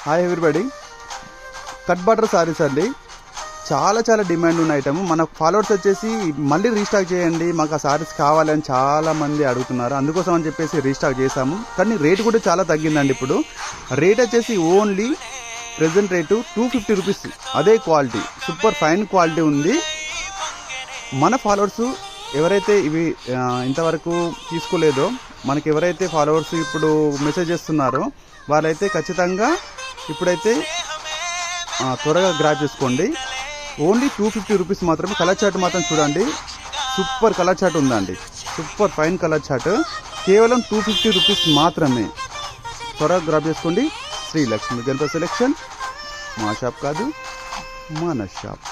Hi everybody, cut butter saris అండి. చాలా చాలా డిమాండ్ ఉన్న ఐటమ్. మన ఫాలోవర్స్ వచ్చేసి మళ్ళీ రీస్టాక్ చేయండి, మాకు ఆ సారీస్ కావాలని చాలా మంది అడుగుతున్నారు. అందుకోసం అని చెప్పేసి రీస్టాక్ చేసాము. కానీ రేట్ కూడా చాలా తగ్గిందండి. ఇప్పుడు రేట్ వచ్చేసి ఓన్లీ ప్రెజెంట్ రేటు 250 రూపీస్. అదే క్వాలిటీ, సూపర్ ఫైన్ క్వాలిటీ ఉంది. మన ఫాలోవర్స్ ఎవరైతే ఇవి ఇంతవరకు తీసుకోలేదో, మనకి ఎవరైతే ఫాలోవర్స్ ఇప్పుడు మెసేజ్ చేస్తున్నారో వాళ్ళైతే ఖచ్చితంగా ఇప్పుడైతే త్వరగా గ్రాప్ చేసుకోండి. ఓన్లీ 250 రూపీస్ మాత్రమే. కలర్ చార్ట్ మాత్రం చూడండి, సూపర్ కలర్ చార్ట్ ఉందండి, సూపర్ ఫైన్ కలర్ చార్ట్. కేవలం 250 రూపీస్ మాత్రమే. త్వరగా గ్రాప్ చేసుకోండి. శ్రీ లక్ష్మీ గణపతి సెలెక్షన్, మా షాప్ కాదు, మన షాప్.